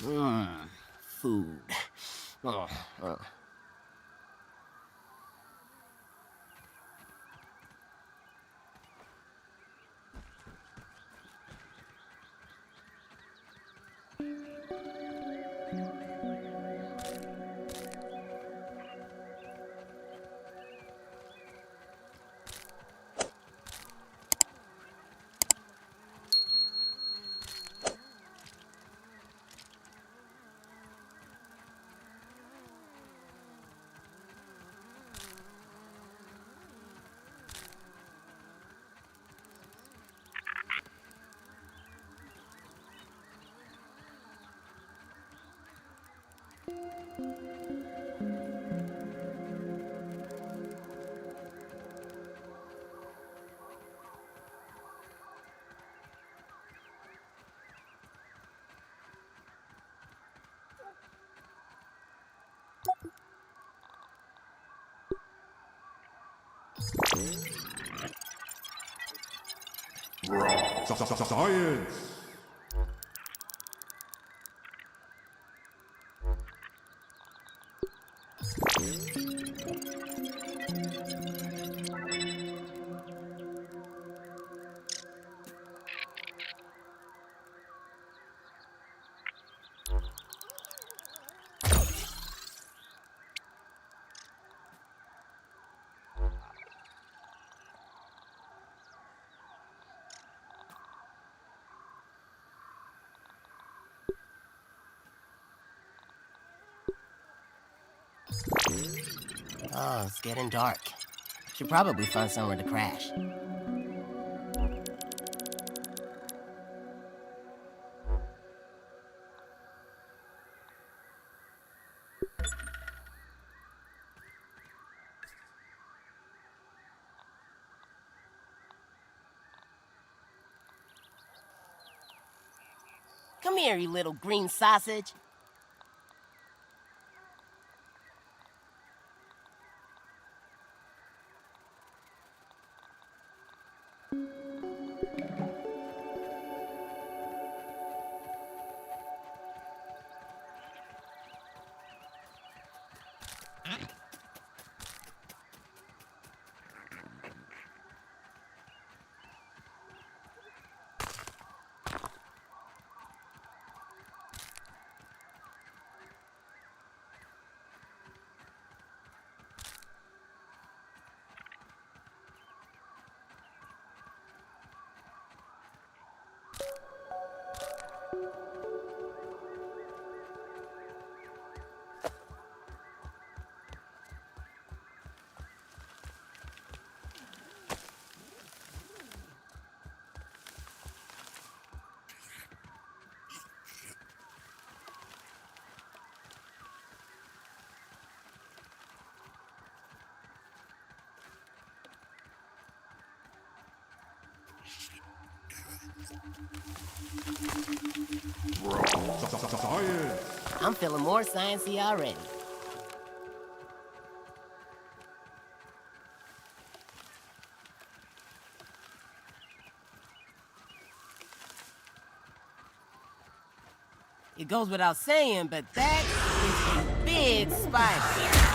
Food. Oh, Science! oh, it's getting dark. Should probably find somewhere to crash. Come here, you little green sausage. Science! I'm feeling more sciencey already. It goes without saying, but that is a big spider.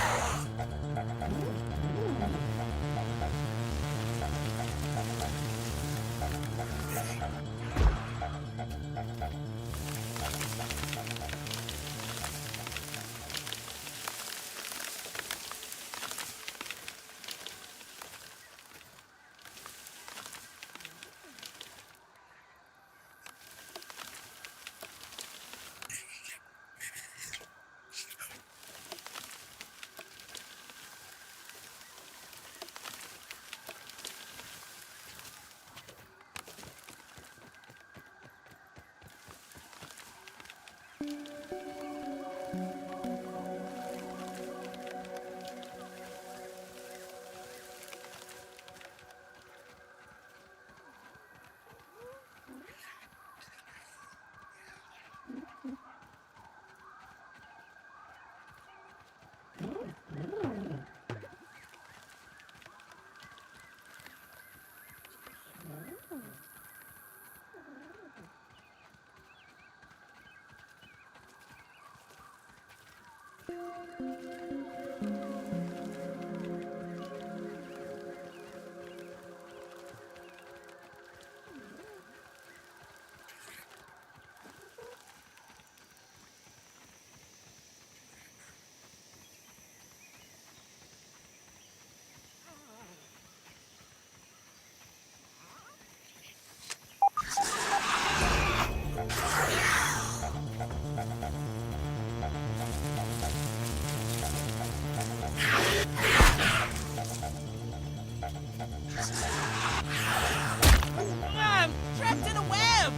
I'm trapped in a web!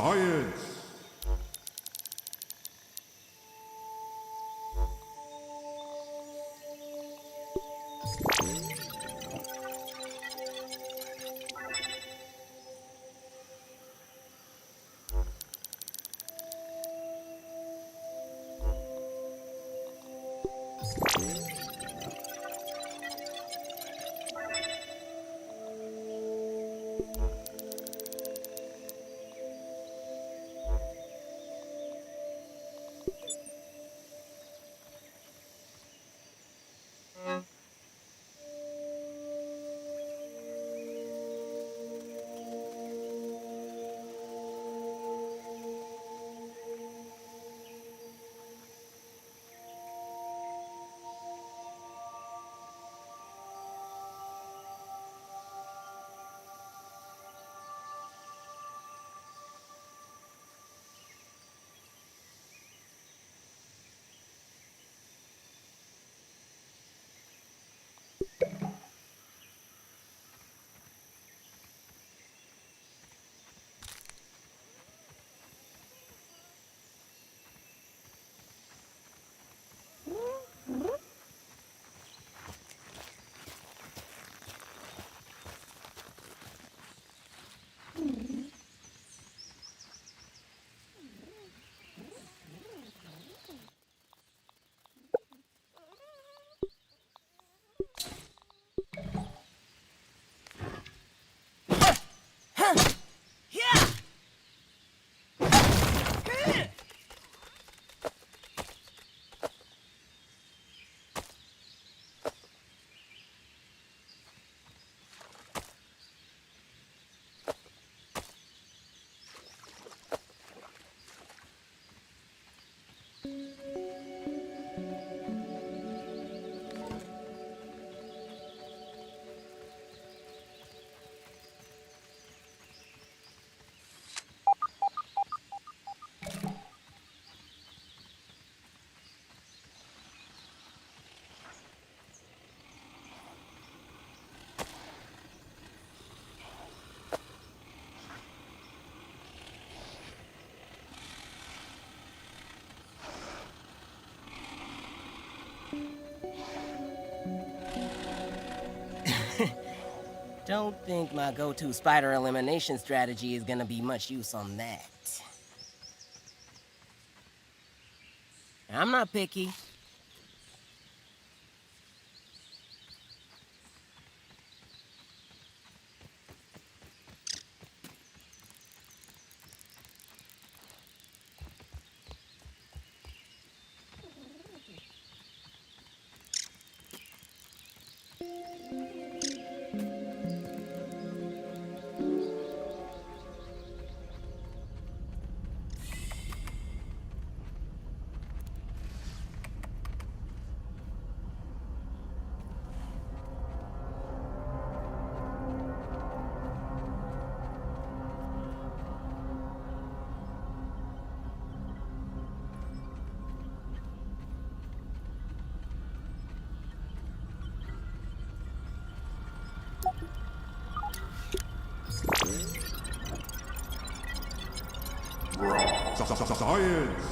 Science! Don't think my go-to spider elimination strategy is gonna be much use on that. I'm not picky. Science!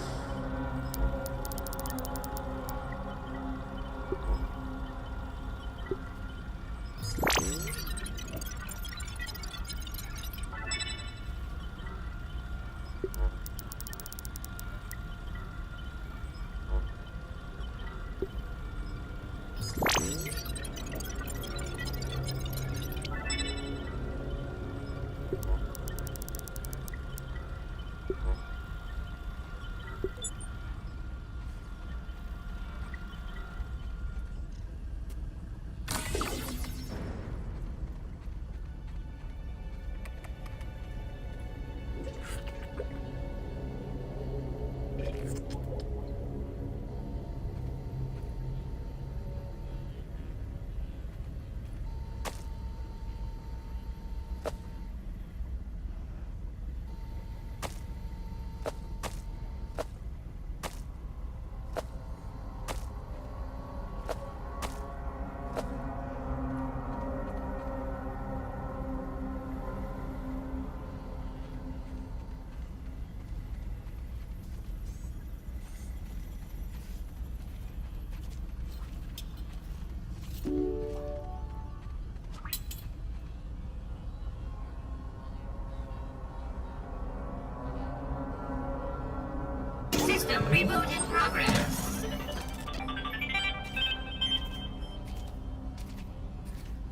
Reboot in progress.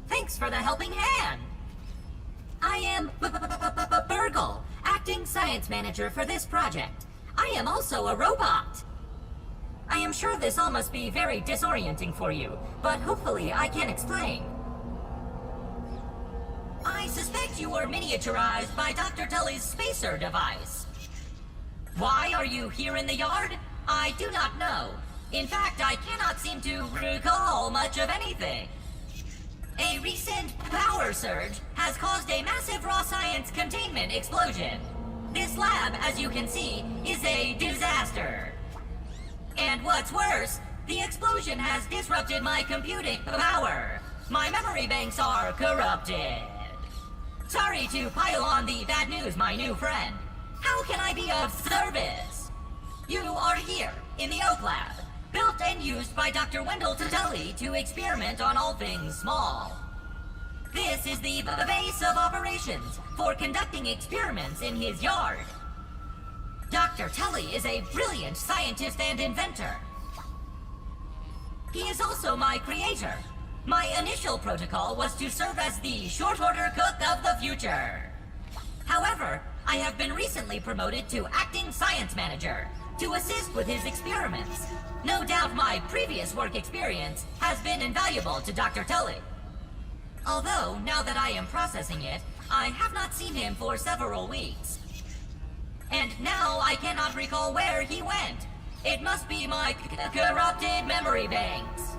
Thanks for the helping hand. I am Burgle, acting science manager for this project. I am also a robot. I am sure this all must be very disorienting for you, but hopefully I can explain. I suspect you were miniaturized by Dr. Tully's spacer device. Why are you here in the yard? I do not know. In fact, I cannot seem to recall much of anything. A recent power surge has caused a massive raw science containment explosion. This lab, as you can see, is a disaster. And what's worse, the explosion has disrupted my computing power. My memory banks are corrupted. Sorry to pile on the bad news, my new friend. How can I be of service? You are here, in the Oak Lab, built and used by Dr. Wendell Tully to experiment on all things small. This is the base of operations for conducting experiments in his yard. Dr. Tully is a brilliant scientist and inventor. He is also my creator. My initial protocol was to serve as the short order cook of the future. However, I have been recently promoted to acting science manager to assist with his experiments. No doubt my previous work experience has been invaluable to Dr. Tully. Although, now that I am processing it, I have not seen him for several weeks. And now I cannot recall where he went. It must be my corrupted memory banks.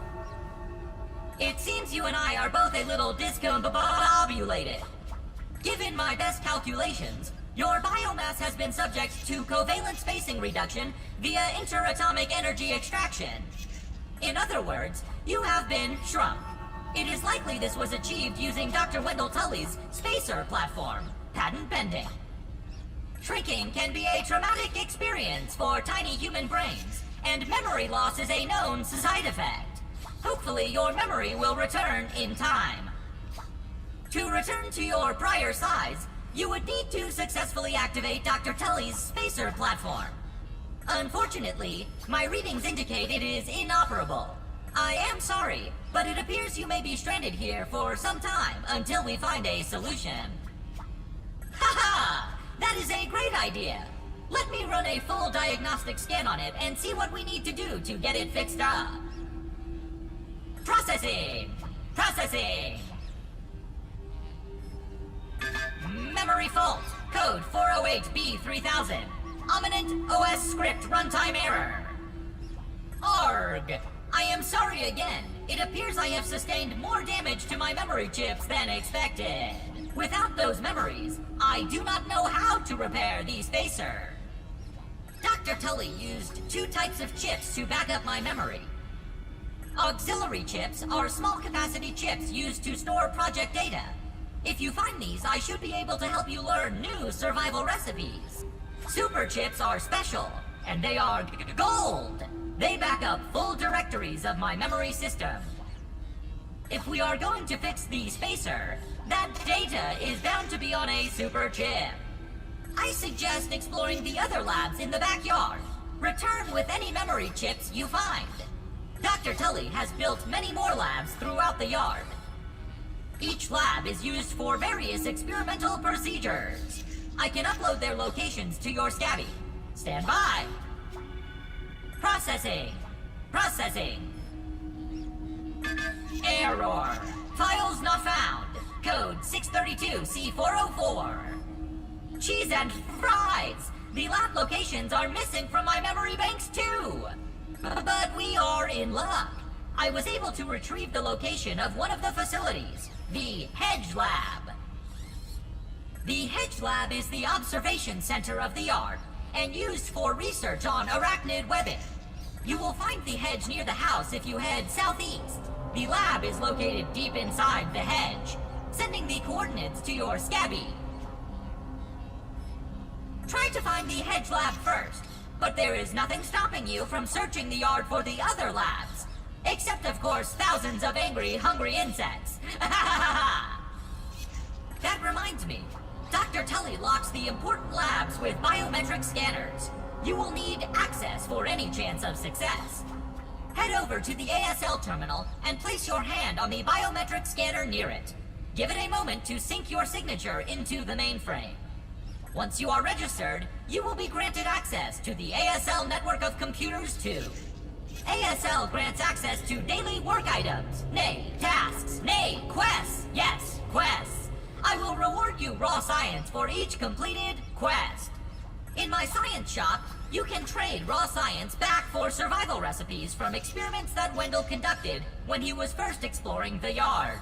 It seems you and I are both a little discombobulated. Given my best calculations, your biomass has been subject to covalent spacing reduction via interatomic energy extraction. In other words, you have been shrunk. It is likely this was achieved using Dr. Wendell Tully's spacer platform, patent pending. Shrinking can be a traumatic experience for tiny human brains, and memory loss is a known side effect. Hopefully your memory will return in time. To return to your prior size, you would need to successfully activate Dr. Tully's spacer platform. Unfortunately, my readings indicate it is inoperable. I am sorry, but it appears you may be stranded here for some time until we find a solution. Haha! That is a great idea! Let me run a full diagnostic scan on it and see what we need to do to get it fixed up. Processing! Processing! Memory fault. Code 408B3000. Ominent OS script runtime error. Arg! I am sorry again. It appears I have sustained more damage to my memory chips than expected. Without those memories, I do not know how to repair the spacer. Dr. Tully used two types of chips to back up my memory. Auxiliary chips are small capacity chips used to store project data. If you find these, I should be able to help you learn new survival recipes. Super chips are special, and they are gold. They back up full directories of my memory system. If we are going to fix the spacer, that data is bound to be on a super chip. I suggest exploring the other labs in the backyard. Return with any memory chips you find. Dr. Tully has built many more labs throughout the yard. Each lab is used for various experimental procedures. I can upload their locations to your Scabby. Stand by. Processing. Processing. Error. Files not found. Code 632C404. Cheese and fries. The lab locations are missing from my memory banks too. But we are in luck. I was able to retrieve the location of one of the facilities, the Hedge Lab. The Hedge Lab is the observation center of the yard and used for research on arachnid webbing. You will find the hedge near the house if you head southeast. The lab is located deep inside the hedge, sending the coordinates to your Scabby. Try to find the Hedge Lab first, but there is nothing stopping you from searching the yard for the other labs. Except, of course, thousands of angry, hungry insects. That reminds me. Dr. Tully locks the important labs with biometric scanners. You will need access for any chance of success. Head over to the ASL terminal and place your hand on the biometric scanner near it. Give it a moment to sync your signature into the mainframe. Once you are registered, you will be granted access to the ASL network of computers too. ASL grants access to daily work items, nay, tasks, nay, quests. Yes, quests. I will reward you raw science for each completed quest. In my science shop, you can trade raw science back for survival recipes from experiments that Wendell conducted when he was first exploring the yard.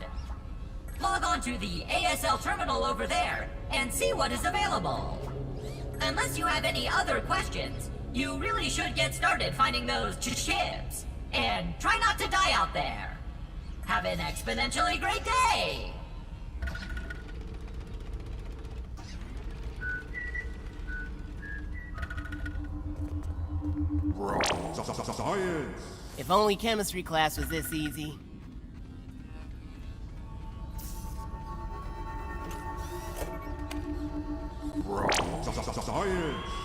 Log on to the ASL terminal over there and see what is available. Unless you have any other questions, you really should get started finding those chips. And try not to die out there. Have an exponentially great day! Science. If only chemistry class was this easy. Science.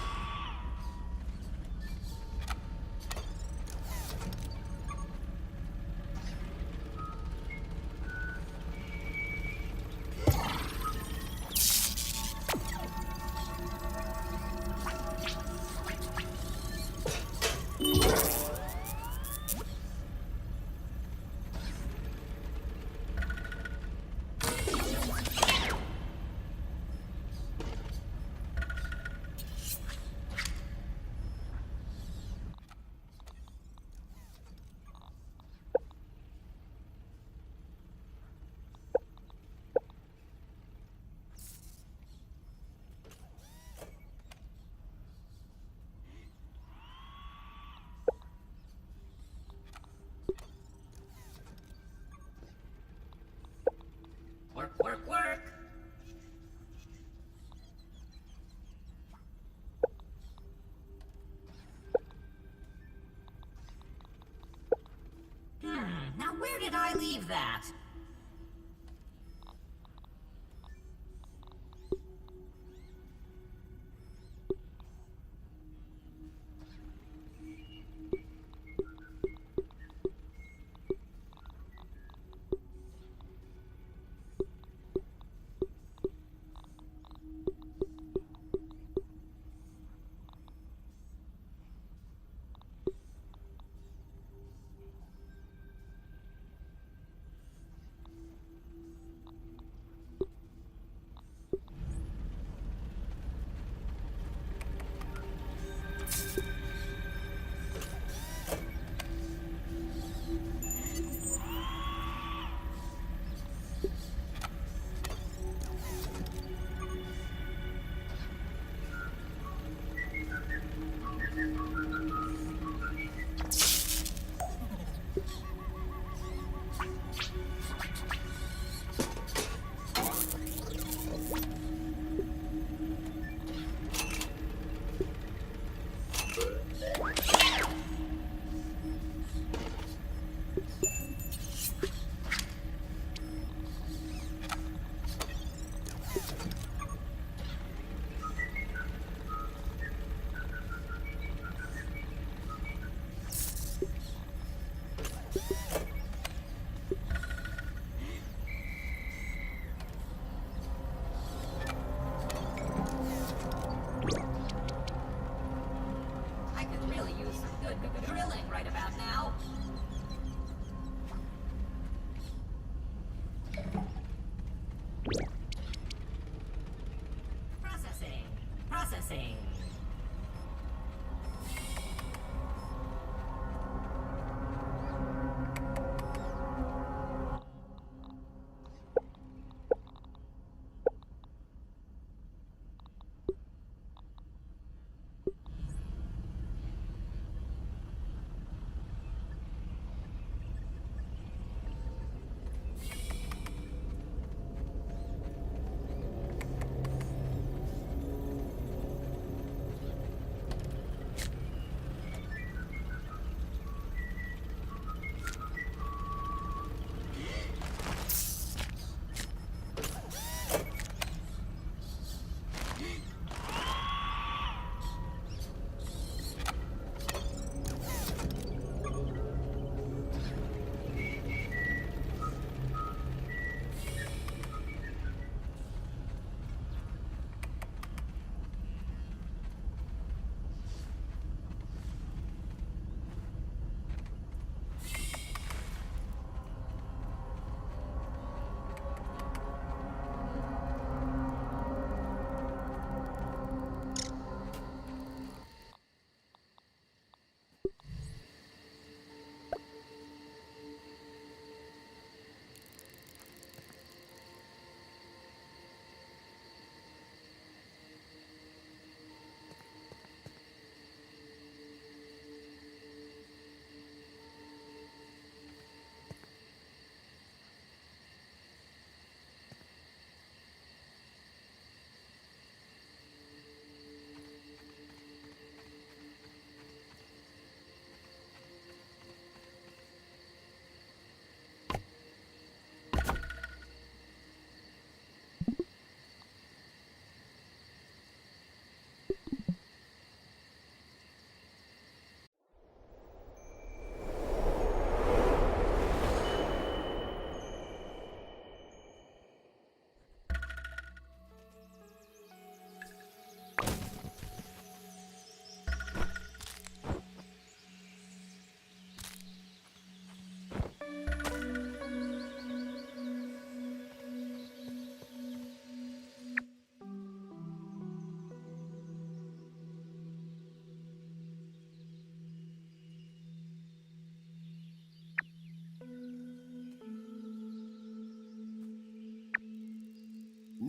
Work, work, work! Now where did I leave that?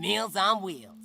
Meals on Wheels.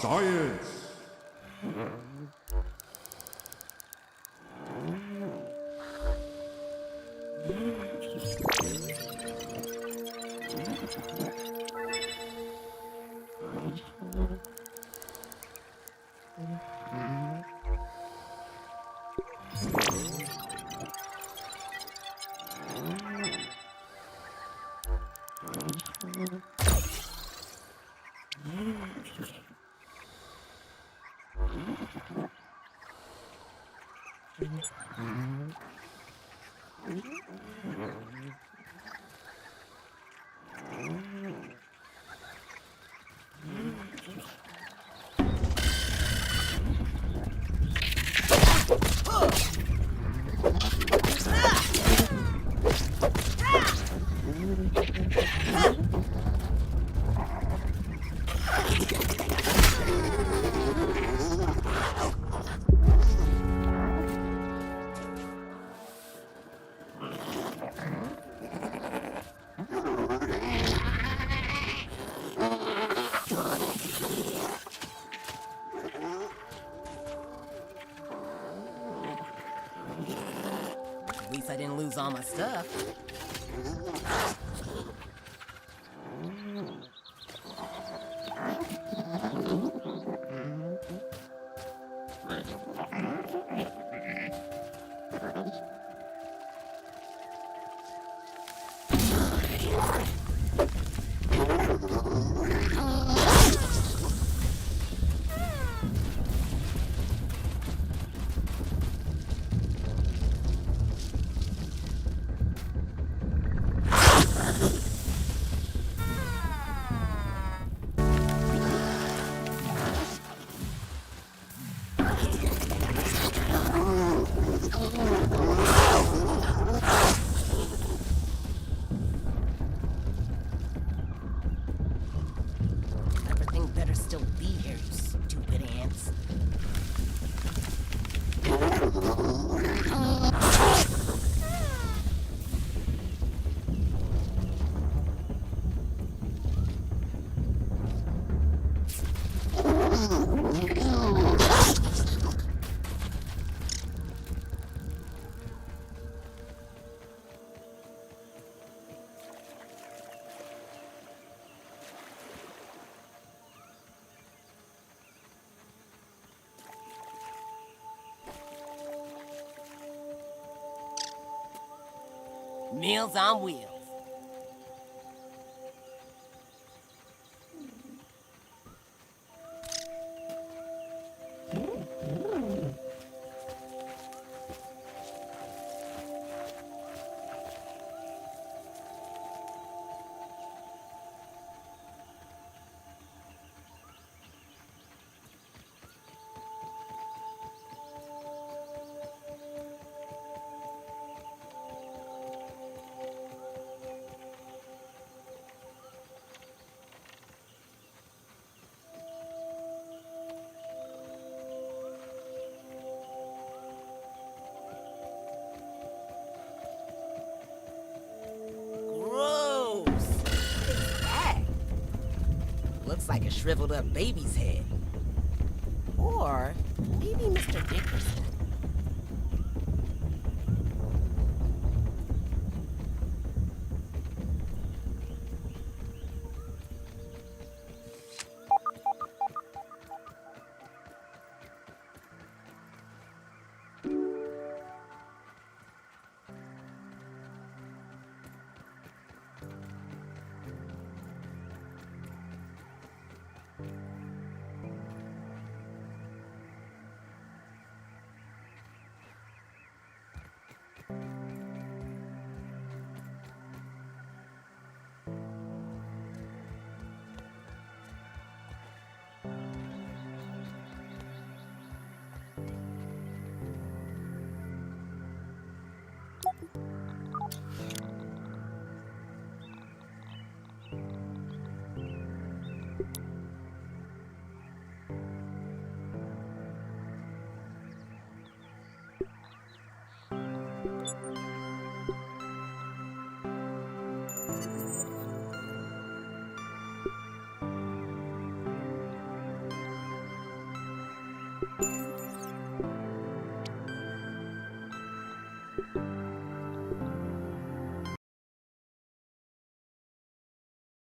Science! At least I didn't lose all my stuff. Everything better still be here, you stupid ants. Meals on wheels. like a shriveled up baby's head. Or maybe Mr. Dickerson.